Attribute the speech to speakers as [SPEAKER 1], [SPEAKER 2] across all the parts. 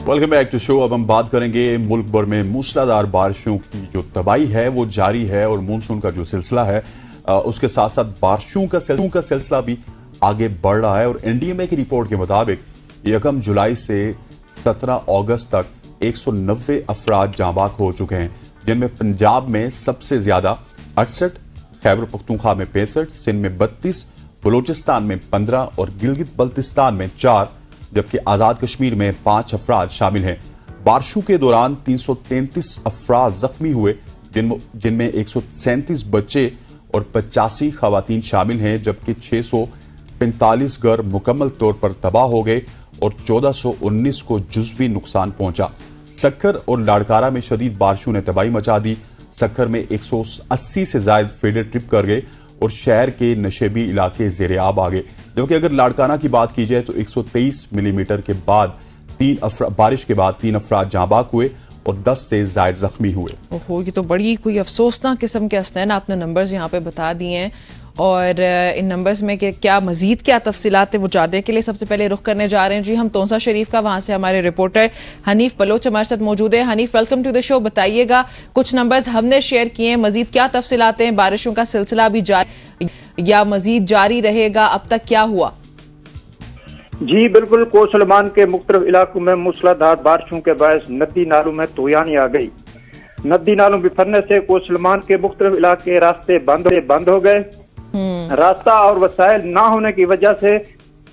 [SPEAKER 1] Welcome back to show. अब हम बात करेंगे मुल्क भर में मूसलाधार बारिशों की जो तबाही है वो जारी है और मानसून का जो सिलसिला है उसके साथ साथ बारिशों का सिलसिला भी आगे बढ़ रहा है। और एनडीएमए की रिपोर्ट के मुताबिक 1 जुलाई से 17 अगस्त तक 190 अफराद जांबाक हो चुके हैं, जिनमें पंजाब में सबसे ज्यादा 68, खैबर पख्तूनख्वा में 65, सिंध में 32, बलूचिस्तान में 15 और गिलगित बल्तिस्तान में 4, जबकि आजाद कश्मीर में 5 अफराद शामिल हैं। बारिशों के दौरान 333 अफराद जख्मी हुए, जिनमें 137 बच्चे और 85 खवातीन शामिल हैं, जबकि 645 घर मुकम्मल तौर पर तबाह हो गए और 1419 को जुज़वी नुकसान पहुंचा। सक्खर और लाड़कारा में शदीद बारिशों ने तबाही मचा दी। सक्खर में 180 से ज्यादा फीडर ट्रिप कर गए और शहर के नशेबी इलाके ज़ेरे आब आ गए, जबकि अगर लाड़काना की बात की जाए तो 123 मिलीमीटर के बाद बारिश के बाद 3 अफराद जांबाक हुए और 10 से ज्यादा जख्मी हुए।
[SPEAKER 2] ओहो, ये तो बड़ी कोई अफसोसनाक किस्म के हस्नैन आपने नंबर्स यहाँ पे बता दिए हैं, और इन नंबर्स में क्या मजीद क्या तफसीलात है वो जानने के लिए सबसे पहले रुख करने जा रहे हैं जी हम तोंसा शरीफ का। वहां से हमारे रिपोर्टर हनीफ बलोच हमारे साथ मौजूद है। Hanif, welcome to the show. बताइएगा, कुछ नंबर्स हमने शेयर किए हैं, मजीद क्या तफसीलात हैं? बारिशों का सिलसिला भी जारी या मजीद जारी रहेगा? अब तक क्या हुआ?
[SPEAKER 3] जी बिल्कुल, कोसलमान के मुख्तलिफ इलाकों में मूसलाधार बारिशों के बायस नदी नालों में तूयानी आ गई। नदी नालों बिफरने से कोसलमान के मुख्तलिफ इलाके रास्ते बंद हो गए। रास्ता और वसाइल ना होने की वजह से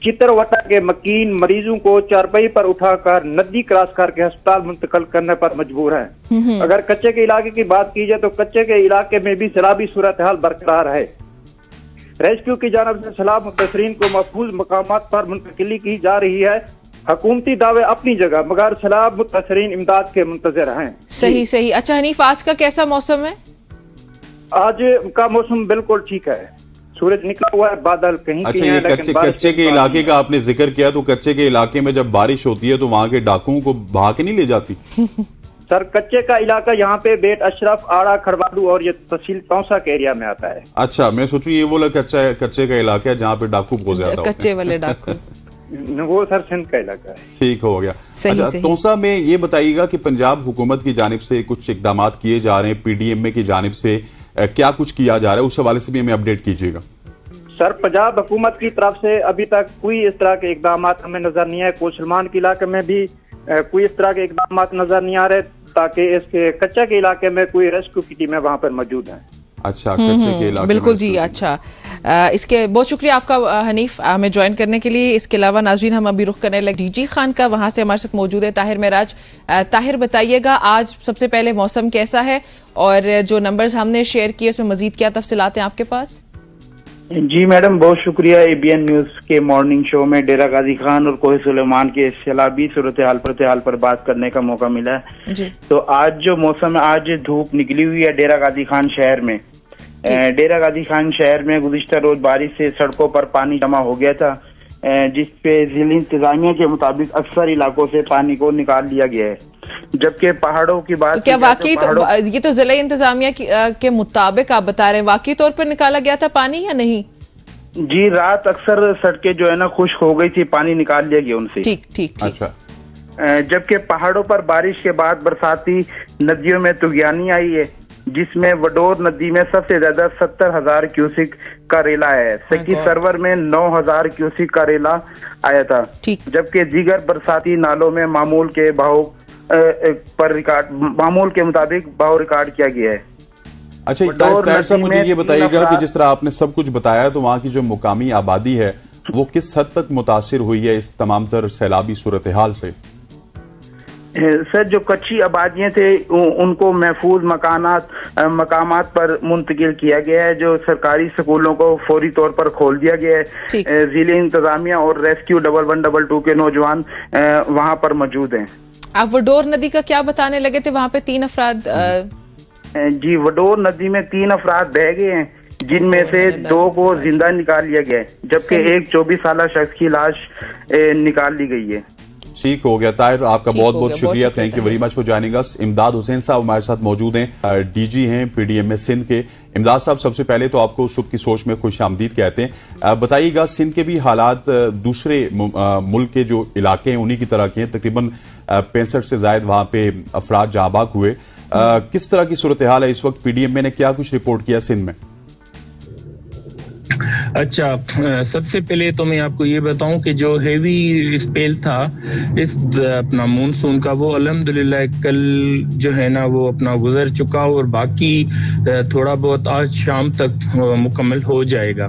[SPEAKER 3] चित्रवटा के मकीन मरीजों को चारपाई पर उठाकर नदी क्रॉस करके अस्पताल मुंतकिल करने पर मजबूर हैं। अगर कच्चे के इलाके की बात की जाए तो कच्चे के इलाके में भी सैलाबी सूरत हाल बरकरार है। रेस्क्यू की जानिब से सैलाब मुतासरीन को महफूज मकामात पर मुंतकिली की जा रही है। हुकूमती दावे अपनी जगह, मगर सैलाब मुतासरीन इमदाद के मुंतजर हैं।
[SPEAKER 2] सही। अच्छा हनीफ, आज का कैसा मौसम है?
[SPEAKER 3] आज का मौसम बिल्कुल ठीक है, सूरज निकला हुआ है, बादल कहीं
[SPEAKER 1] अच्छा, ये कच्चे के इलाके का आपने जिक्र किया, तो कच्चे के इलाके में जब बारिश होती है तो वहाँ के डाकुओं को बहा के नहीं ले जाती?
[SPEAKER 3] सर, कच्चे का इलाका यहाँ पे बेट अशरफ, आड़ा, खड़वाडू और ये तहसील तौसा के एरिया में आता है। अच्छा,
[SPEAKER 1] मैं सोचूं ये वो कच्चे का इलाका है जहाँ पे डाकू बहुत ज्यादा
[SPEAKER 2] कच्चे वाले डाकू
[SPEAKER 3] वो सर सिंध का इलाका है।
[SPEAKER 1] ठीक हो गया। अच्छा, तौसा में ये बताइएगा कि पंजाब हुकूमत की जानिब से कुछ इकदाम किए जा रहे हैं, पीडीएमए की जानिब से क्या कुछ किया जा रहा है, उस हवाले से भी हमें अपडेट कीजिएगा।
[SPEAKER 3] सर, पंजाब हुकूमत की तरफ से अभी तक कोई इस तरह के इकदाम हमें नजर नहीं आए। कोसलमान के इलाके में भी कोई इस तरह के इकदाम नजर नहीं आ रहे, ताकि इसके कच्चे के इलाके में कोई रेस्क्यू की टीमें वहां पर मौजूद हैं।
[SPEAKER 1] अच्छा, कच्चे के इलाके
[SPEAKER 2] बिल्कुल जी। अच्छा, इसके बहुत शुक्रिया आपका हनीफ हमें ज्वाइन करने के लिए। इसके अलावा नाज़रीन, हम अभी रुख करने लगे डीजी खान का, वहां से हमारे साथ मौजूद है ताहिर महराज। ताहिर, बताइएगा आज सबसे पहले मौसम कैसा है और जो नंबर्स हमने शेयर किए उसमें मजीद क्या तफसीलात हैं आपके पास?
[SPEAKER 4] जी मैडम, बहुत शुक्रिया। एबीएन न्यूज के मॉर्निंग शो में डेरा गाजी खान और कोहे सुलेमान के सैलाबी सूरत हाल पर बात करने का मौका मिला है जी। तो आज जो मौसम है, आज धूप निकली हुई है डेरा गाजी खान शहर में। डेरा गाजी खान शहर में गुज़िश्ता रोज बारिश से सड़कों पर पानी जमा हो गया था, जिसपे जिला इंतजामिया के मुताबिक अक्सर इलाकों से पानी को निकाल लिया गया है। जबकि पहाड़ों की बात,
[SPEAKER 2] क्या वाकई ये तो जिला इंतजामिया के मुताबिक आप बता रहे हैं, वाकई तौर पर निकाला गया था पानी या नहीं?
[SPEAKER 4] जी, रात अक्सर सड़कें जो है ना खुश्क हो गई थी, पानी निकाल लिया गया उनसे।
[SPEAKER 2] ठीक।
[SPEAKER 4] अच्छा, जबकि पहाड़ों पर बारिश के बाद बरसाती नदियों में तुगयानी आई है, जिसमें वडोर नदी में सबसे ज्यादा 70,000 क्यूसिक का रेला है। सकी सरवर में 9,000 क्यूसिक का रेला आया था, जबकि दीगर बरसाती नालों में मामूल के मुताबिक बहाव रिकॉर्ड किया गया है।
[SPEAKER 1] अच्छा, ताहिर साहब, मुझे ये बताइएगा कि जिस तरह आपने सब कुछ बताया, तो वहाँ की जो मुकामी आबादी है वो किस हद तक मुतासिर हुई है इस तमाम तर सैलाबी सूरत हाल से?
[SPEAKER 4] सर, जो कच्ची आबादियां थे उनको महफूज मकामात पर मुंतकिल किया गया है। जो सरकारी स्कूलों को फौरी तौर पर खोल दिया गया है। जिले इंतजामिया और रेस्क्यू 1112 के नौजवान वहां पर मौजूद हैं।
[SPEAKER 2] आप वडोर नदी का क्या बताने लगे थे? वहां पे 3 अफराद
[SPEAKER 4] जी, वडोर नदी में 3 अफराद बह गए हैं, जिनमें से 2 को जिंदा निकाल लिया गया है, जबकि एक 24 साल शख्स की लाश निकाल ली गई है।
[SPEAKER 1] ठीक हो गया ताहिर, आपका बहुत बहुत शुक्रिया। Thank you very much for joining us. इमदाद हुसैन साहब हमारे साथ मौजूद हैं, डीजी हैं पीडीएमए सिंध के। इमदाद साहब, सबसे पहले तो आपको सुबह की सोच में खुश आमदीद कहते हैं। बताइएगा, सिंध के भी हालात दूसरे मुल्क के जो इलाके हैं उन्हीं की तरह के हैं। तकरीबन 65 से जायद वहां पे अफराद जहां बाग हुए। किस तरह की सूरत हाल है इस वक्त? पीडीएमए ने क्या कुछ रिपोर्ट किया सिंध में?
[SPEAKER 5] अच्छा, सबसे पहले तो मैं आपको ये बताऊं कि जो हेवी स्पेल था इस अपना मानसून का, वो अल्हम्दुलिल्लाह कल जो है ना वो अपना गुजर चुका, और बाकी थोड़ा बहुत आज शाम तक मुकम्मल हो जाएगा।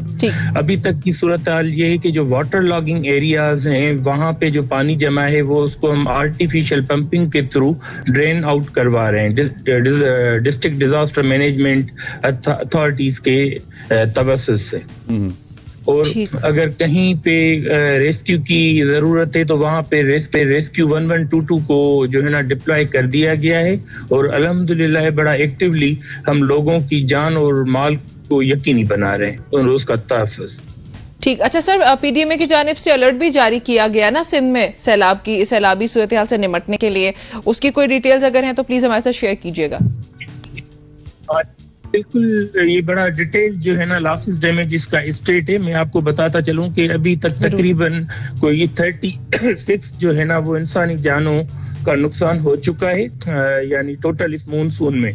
[SPEAKER 5] अभी तक की सूरत हाल ये है कि जो वाटर लॉगिंग एरियाज हैं वहां पे जो पानी जमा है वो उसको हम आर्टिफिशियल पंपिंग के थ्रू ड्रेन आउट करवा रहे हैं डिस्ट्रिक्ट डिजास्टर मैनेजमेंट अथॉरिटीज के तवस्सुस से। और अगर कहीं पे रेस्क्यू की जरूरत है तो वहां पे रेस्क्यू 1122 को जो है ना डिप्लॉय कर दिया गया है, और अल्हम्दुलिल्लाह बड़ा एक्टिवली हम लोगों की जान और माल को यकीनी बना रहे हैं और उसका तहफ़्फ़ुज़।
[SPEAKER 2] ठीक, अच्छा सर, पीडीएमए की जानिब से अलर्ट भी जारी किया गया ना सिंध में सैलाबी सूरत हाल से निपटने के लिए, उसकी कोई डिटेल्स अगर हैं तो प्लीज हमारे साथ शेयर कीजिएगा।
[SPEAKER 5] बिल्कुल, ये बड़ा डिटेल जो है ना लॉसेस डैमेजेस का स्टेट है। मैं आपको बताता चलूं कि अभी तक तकरीबन कोई 36 जो है ना वो इंसानी जानों का नुकसान हो चुका है, यानी टोटल इस मानसून में।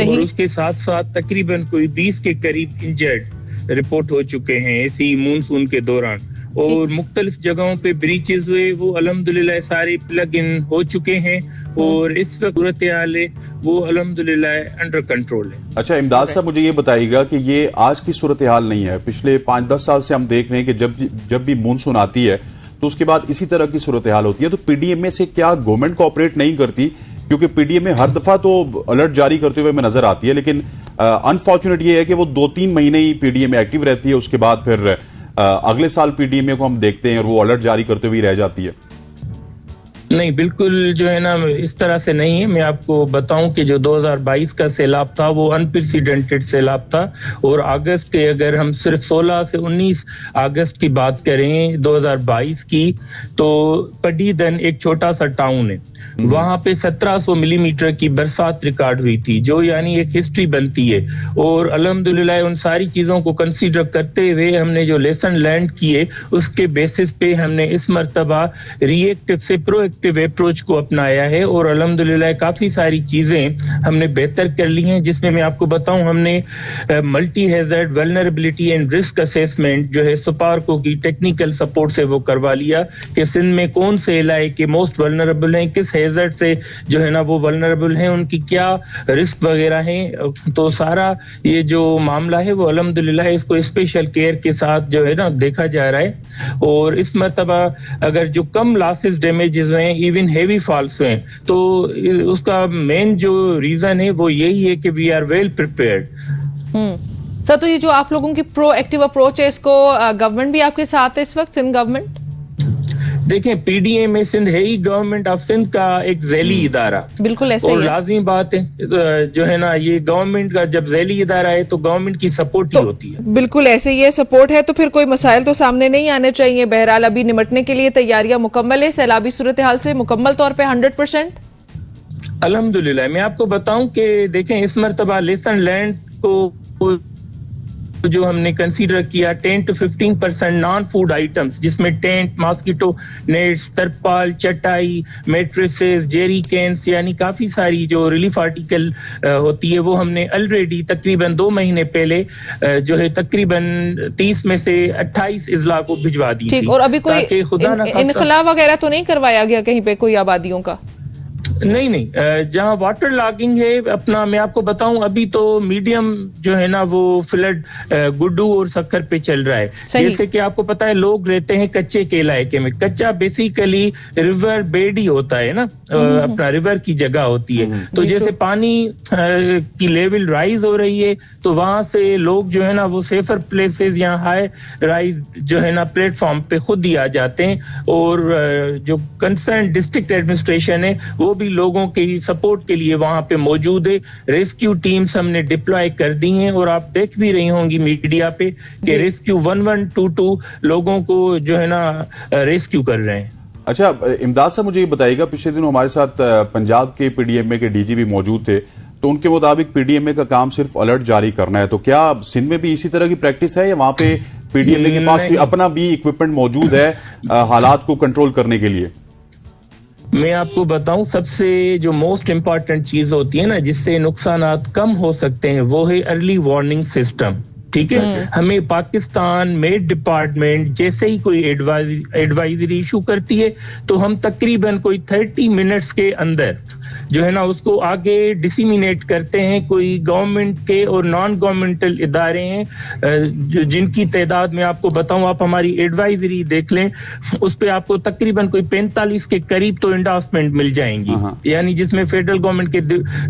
[SPEAKER 5] और उसके साथ साथ तकरीबन कोई 20 के करीब इंजर्ड रिपोर्ट हो चुके हैं इसी मानसून के दौरान, और मुख्तलिफ जगहों पे ब्रीचेस हुए, वो अल्हम्दुलिल्लाह सारे प्लग इन हो चुके हैं, और इस वक्त सूरत हाल है वो अल्हम्दुलिल्लाह अंडर कंट्रोल है।
[SPEAKER 1] अच्छा इमदाद साहब, मुझे ये बताइएगा कि ये आज की सूरत हाल नहीं है, पिछले 5-10 साल से हम देख रहे हैं कि जब भी मानसून आती है तो उसके बाद इसी तरह की सूरत हाल होती है। तो पीडीएमए से क्या गवर्नमेंट कोऑपरेट नहीं करती? क्योंकि पीडीएमए हर दफा तो अलर्ट जारी करते हुए हमें नजर आती है, लेकिन अनफॉर्चुनेट ये है कि वो 2-3 महीने ही पीडीएमए एक्टिव रहती है, उसके बाद फिर अगले साल पीडीएमए को हम देखते हैं और वो अलर्ट जारी करते हुए रह जाती है।
[SPEAKER 5] नहीं, बिल्कुल जो है ना इस तरह से नहीं है। मैं आपको बताऊं कि जो 2022 का सैलाब था वो अनप्रेसिडेंटेड सैलाब था, और अगस्त के अगर हम सिर्फ 16 से 19 अगस्त की बात करें 2022 की, तो पडीदन एक छोटा सा टाउन है, वहां पे 1700 मिलीमीटर की बरसात रिकॉर्ड हुई थी, जो यानी एक हिस्ट्री बनती है। और अल्हम्दुलिल्लाह उन सारी चीजों को कंसीडर करते हुए हमने जो लेसन लर्न किए उसके बेसिस पे हमने इस मर्तबा रिएक्टिव से प्रोएक्टिव अप्रोच को अपनाया है, और अल्हम्दुलिल्लाह काफी सारी चीजें हमने बेहतर कर ली हैं, जिसमें मैं आपको बताऊं हमने multi hazard vulnerability and risk assessment जो है सुपारको की टेक्निकल सपोर्ट से वो करवा लिया कि सिंध में कौन से इलाके मोस्ट वल्नरेबल हैं, किस हैजर्ड से जो है ना वो वल्नरेबल हैं, उनकी क्या रिस्क वगैरह हैं। तो सारा ये जो मामला है वो अल्हम्दुलिल्लाह इसको स्पेशल केयर के साथ जो है ना देखा जा रहा है। और इस मर्तबा अगर जो कम लॉसेस डैमेजेस हुए, इवन हेवी फॉल्स हुए, तो उसका मेन जो रीजन है वो यही है कि we are well prepared.
[SPEAKER 2] Sir, तो ये जो आप लोगों की प्रोएक्टिव अप्रोच है, इसको गवर्नमेंट भी आपके साथ है इस वक्त, सिंध गवर्नमेंट?
[SPEAKER 5] देखें, पीडीएमए सिंध है ही गवर्नमेंट ऑफ सिंध का एक झैली इदारा,
[SPEAKER 2] बिल्कुल ऐसे ही
[SPEAKER 5] और लाजमी बात है जो है ना ये गवर्नमेंट का जब झैली इदारा है तो गवर्नमेंट की सपोर्ट ही होती है।
[SPEAKER 2] बिल्कुल ऐसे ही है, सपोर्ट है तो फिर कोई मसाइल तो सामने नहीं आने चाहिए। बहरहाल अभी निपटने के लिए तैयारियां मुकम्मल है, सैलाबी सूरत हाल से मुकम्मल तौर पे 100%?
[SPEAKER 5] अल्हम्दुलिल्लाह। मैं आपको बताऊं कि देखें इस मर्तबा लेसन लर्न को जो हमने कंसीडर किया 10 to 15% नॉन फूड आइटम्स, जिसमें टेंट, मॉस्किटो नेट्स, तरपाल, चटाई, मैट्रेसेस, जेरी कैंस, यानी काफी सारी जो रिलीफ आर्टिकल होती है वो हमने ऑलरेडी तकरीबन 2 महीने पहले जो है तकरीबन 30 में से 28 इजला को भिजवा दी थी।
[SPEAKER 2] और अभी कोई इनखला वगैरह तो नहीं करवाया गया कहीं पे कोई आबादियों का?
[SPEAKER 5] नहीं, जहां वाटर लॉगिंग है अपना, मैं आपको बताऊं अभी तो मीडियम जो है ना वो फ्लड गुड्डू और सक्कर पे चल रहा है। जैसे कि आपको पता है लोग रहते हैं कच्चे के इलाके में, कच्चा बेसिकली रिवर बेड ही होता है ना, अपना रिवर की जगह होती है। तो जैसे पानी की लेवल राइज हो रही है तो वहां से लोग जो है ना वो सेफर प्लेसेस या हाई राइज जो है ना प्लेटफॉर्म पे खुद ही आ जाते हैं, और जो कंसर्न डिस्ट्रिक्ट एडमिनिस्ट्रेशन है वो भी लोगों की सपोर्ट के लिए वहां पे मौजूद है। रेस्क्यू टीम्स हमने डिप्लॉय कर दी हैं, और आप देख भी रही होंगी मीडिया पे कि रेस्क्यू 1122 लोगों को जो है ना रेस्क्यू कर रहे हैं।
[SPEAKER 1] अच्छा इमदाद साहब, मुझे ये बताइएगा, पिछले दिनों हमारे साथ पंजाब के पीडीएमए के डीजीपी मौजूद थे, तो उनके मुताबिक पीडीएमए का काम सिर्फ अलर्ट जारी करना है। तो क्या सिंध में भी इसी तरह की प्रैक्टिस है, या वहां पे पीडीएमए के पास कोई अपना भी इक्विपमेंट मौजूद है हालात को कंट्रोल करने के लिए?
[SPEAKER 5] मैं आपको बताऊं, सबसे जो मोस्ट इम्पॉर्टेंट चीज होती है ना, जिससे नुकसानात कम हो सकते हैं, वो है अर्ली वार्निंग सिस्टम। ठीक है, हमें पाकिस्तान मेड डिपार्टमेंट जैसे ही कोई एडवाइजरी इशू करती है तो हम तकरीबन कोई 30 मिनट्स के अंदर जो है ना उसको आगे डिसिमिनेट करते हैं। कोई गवर्नमेंट के और नॉन गवर्नमेंटल इदारे हैं जिनकी तादाद में आपको बताऊं, आप हमारी एडवाइजरी देख लें, उस पे आपको तकरीबन कोई 45 के करीब तो इंडोर्समेंट मिल जाएंगी, यानी जिसमें फेडरल गवर्नमेंट के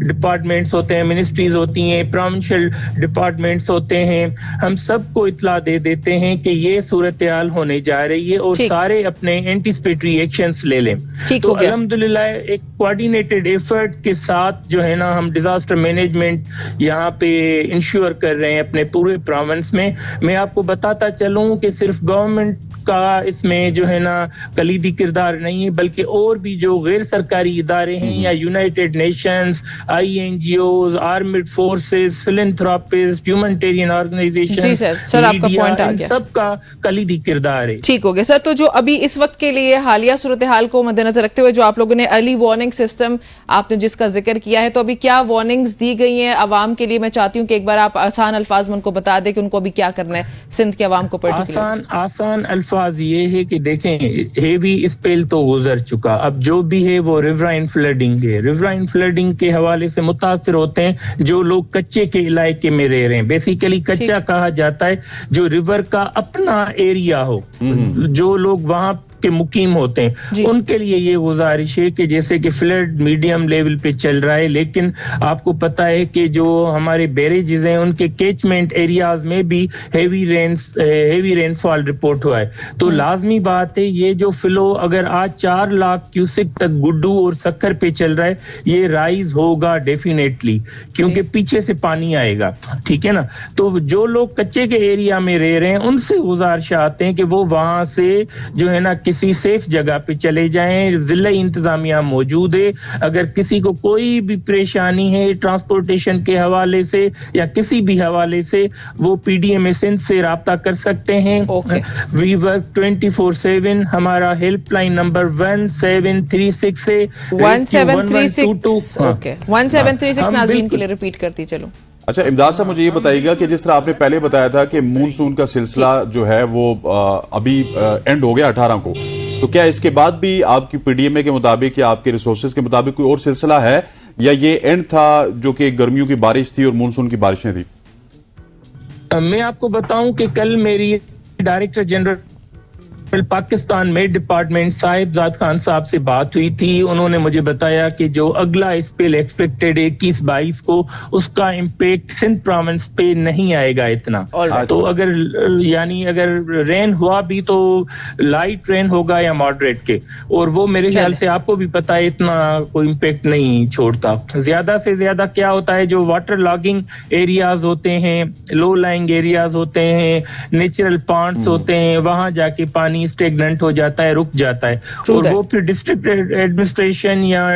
[SPEAKER 5] डिपार्टमेंट्स होते हैं, मिनिस्ट्रीज होती हैं, प्रोविंशियल डिपार्टमेंट्स होते हैं। हम सबको इत्ला दे देते हैं कि ये सूरत हाल होने जा रही है और सारे अपने एंटीसिपेटरी एक्शंस ले लें। तो अल्हम्दुलिल्लाह एक कोऑर्डिनेटेड एफर्ट के साथ जो है ना हम डिजास्टर मैनेजमेंट यहाँ पे इंश्योर कर रहे हैं अपने पूरे प्रोविंस में। मैं आपको बताता चलूं कि सिर्फ गवर्नमेंट का इसमें जो है ना कलीदी किरदार नहीं है, बल्कि और भी जो गैर सरकारी इदारे हैं या United Nations, INGOs, armed forces, philanthropist, humanitarian organisation,
[SPEAKER 2] sir आपका पॉइंट आ गया,
[SPEAKER 5] सबका कलीदी किरदार है।
[SPEAKER 2] ठीक हो गया सर। तो जो अभी इस वक्त के लिए हालिया सूरत हाल को मद्देनजर रखते हुए जो आप लोगों ने अर्ली वार्निंग सिस्टम आपने जिसका जिक्र किया है, तो अभी क्या वार्निंग्स दी गई हैं अवाम के लिए? मैं चाहती हूँ कि एक बार आप आसान अल्फाज में उनको बता दें कि उनको अभी क्या करना है सिंध के अवाम को।
[SPEAKER 5] आसान अल्फाज ये है कि देखें, हेवी स्पेल तो गुजर चुका, अब जो भी है वो रिवराइन फ्लडिंग है। रिवराइन फ्लडिंग के हवाले से मुतासिर होते हैं जो लोग कच्चे के इलाके में रह रहे हैं। बेसिकली कच्चा कहा जाता है जो रिवर का अपना एरिया हो, जो लोग वहां के मुकीम होते हैं, उनके लिए ये गुजारिश है कि जैसे कि फ्लड मीडियम लेवल पे चल रहा है, लेकिन आपको पता है कि जो हमारे बैरेजेस हैं उनके कैचमेंट एरियाज में भी हेवी रेनफॉल रिपोर्ट हुआ है। तो लाजमी बात है ये जो फ्लो अगर आज 4 लाख क्यूसिक तक गुड्डू और सक्कर पे चल रहा है, ये राइज होगा डेफिनेटली, क्योंकि पीछे से पानी आएगा। ठीक है ना, तो जो लोग कच्चे के एरिया में रह रहे हैं उनसे गुजारिश आते हैं कि वो वहां से जो है ना किसी सेफ जगह पे चले जाएं। जिला इंतजामिया मौजूद है, अगर किसी को कोई भी परेशानी है ट्रांसपोर्टेशन के हवाले से या किसी भी हवाले से, वो PDM सिंध से राब्ता कर सकते हैं। We work 24/7। हमारा हेल्पलाइन नंबर 1736 से
[SPEAKER 2] 1736 ओके 1736 नाज़रीन के लिए रिपीट करती चलो।
[SPEAKER 1] अच्छा इमदाद साहब, मुझे ये बताइएगा कि जिस तरह आपने पहले बताया था कि मूनसून का सिलसिला जो है वो अभी एंड हो गया 18 को, तो क्या इसके बाद भी आपकी PDMA के मुताबिक या आपके रिसोर्सेज के मुताबिक कोई और सिलसिला है, या ये एंड था जो कि गर्मियों की बारिश थी और मूनसून की बारिशें थी?
[SPEAKER 5] मैं आपको बताऊं कि कल मेरी director general Pakistan met department Sahibzad Khan साहब से बात हुई थी। उन्होंने मुझे बताया कि जो अगला स्पेल एक्सपेक्टेड है 21-22 को, उसका इम्पैक्ट सिंध प्रोविंस पे नहीं आएगा इतना। तो अगर यानी अगर रेन हुआ भी तो लाइट रेन होगा या मॉडरेट के, और वो मेरे ख्याल से आपको भी पता है इतना कोई इम्पैक्ट नहीं छोड़ता। ज्यादा से ज्यादा क्या होता है, जो वाटर लॉगिंग एरियाज होते हैं, लो लाइंग एरियाज होते हैं, नेचुरल पॉन्ड्स होते हैं, वहां जाके पानी स्टेगनेंट हो जाता है, रुक जाता है, और वो फिर डिस्ट्रिक्ट एडमिनिस्ट्रेशन या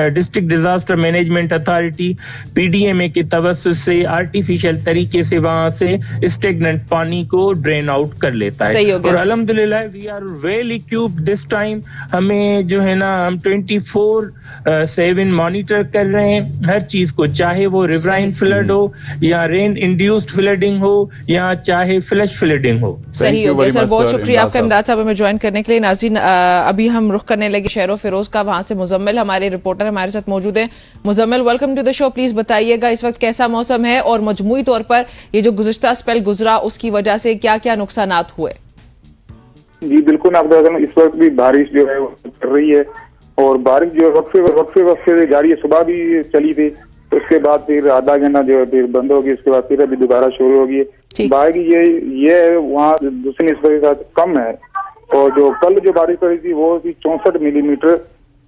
[SPEAKER 5] district disaster management authority PDMA के तवस्सुस से आर्टिफिशियल तरीके से वहां से स्टेगनेंट पानी को ड्रेन आउट कर लेता है। और अल्हम्दुलिल्लाह we are well equipped this time. हमें जो है ना हम 24/7 मॉनिटर कर रहे हैं हर चीज को, चाहे वो रिवराइन फ्लड हो या रेन इंड्यूस्ड फ्लडिंग हो या चाहे फ्लैश फ्लडिंग हो।
[SPEAKER 2] सही हो गया सर, बहुत शुक्रिया आपका इमदाद साहब में ज्वाइन करने के लिए। नाज़रीन अभी हम रुख करने लगे शहर फिरोज का, वहां से मुजम्मिल हमारे रिपोर्टर हमारे साथ मौजूद है। Muzammil, welcome to the show. Please बताइएगा इस वक्त कैसा मौसम है और मजमूई तौर पर ये जो गुज़िश्ता स्पेल गुजरा उसकी वजह से क्या क्या नुकसानात हुए?
[SPEAKER 6] जी बिल्कुल, आपको बता दें इस वक्त भी बारिश जो है वो कर रही है, और बारिश जो है वक्फे जारी है। सुबह भी चली थी, उसके बाद फिर आधा घंटा जो है फिर बंद होगी, उसके बाद फिर अभी दोबारा शुरू होगी। बाकी ये वहाँ दूसरी निस्बत के साथ कम है, और जो कल जो बारिश पड़ी थी वो थी 64 मिलीमीटर,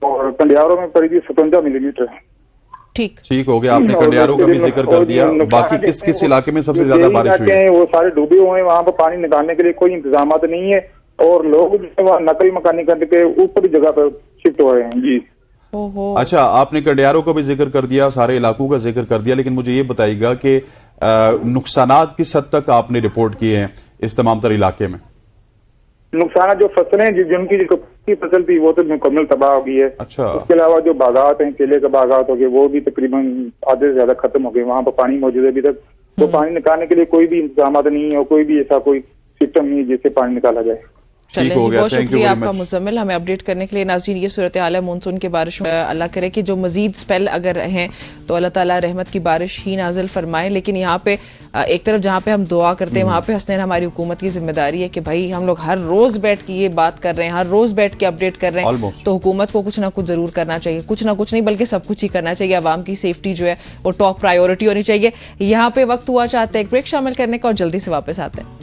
[SPEAKER 6] और कंडियारों में पड़ी थी 57 मिलीमीटर।
[SPEAKER 1] ठीक हो गया, आपने कंडियारों का भी जिक्र कर दिया। बाकी किस इलाके में सबसे ज्यादा बारिश हुई है?
[SPEAKER 6] वो सारे डूबे हुए हैं, वहाँ पर पानी निकालने के लिए कोई इंतजाम नहीं है, और लोग वहाँ नकल मकानी करके ऊपरी जगह पर शिफ्ट हुए हैं। जी
[SPEAKER 1] अच्छा, आपने कंडियारों का भी जिक्र कर दिया, सारे इलाकों का जिक्र कर दिया, लेकिन मुझे ये बताइएगा कि नुकसानात किस हद तक आपने रिपोर्ट किए हैं इस तमाम तर इलाके में?
[SPEAKER 6] नुकसान जो फसलें जिनकी की फसल थी वो तो मुकम्मल तबाह हो गई है।
[SPEAKER 1] अच्छा।
[SPEAKER 6] उसके अलावा जो बागात हैं, केले के बागात हो गए, वो भी तकरीबन आधे से ज्यादा खत्म हो गए। वहाँ पर पानी मौजूद है अभी तक, तो पानी निकालने के लिए कोई भी इंतजाम नहीं है और कोई भी ऐसा कोई सिस्टम नहीं है जिससे पानी निकाला जाए।
[SPEAKER 2] चलें
[SPEAKER 1] ठीक हो
[SPEAKER 2] जी,
[SPEAKER 1] गया,
[SPEAKER 2] बहुत
[SPEAKER 1] thank you
[SPEAKER 2] शुक्रिया
[SPEAKER 1] very
[SPEAKER 2] आपका
[SPEAKER 1] much।
[SPEAKER 2] मुजम्मिल हमें अपडेट करने के लिए। नाज़रीन, ये सूरत हाल है मानसून के बारिश में। अल्लाह करे कि जो मजीद स्पेल अगर हैं तो अल्लाह ताला रहमत की बारिश ही नाजिल फरमाए। लेकिन यहाँ पे एक तरफ जहाँ पे हम दुआ करते हैं वहाँ पे हसनैन हमारी हुकूमत की जिम्मेदारी है कि भाई हम लोग हर रोज बैठ के ये बात कर रहे हैं, हर रोज बैठ के अपडेट कर रहे हैं।
[SPEAKER 1] Almost।
[SPEAKER 2] तो हुकूमत को कुछ ना कुछ जरूर करना चाहिए, कुछ ना कुछ नहीं बल्कि सब कुछ ही करना चाहिए। आवाम की सेफ्टी जो है वो टॉप प्रायोरिटी होनी चाहिए। यहाँ पे वक्त हुआ चाहते हैं एक ब्रेक शामिल करने का और जल्दी से वापस आते हैं।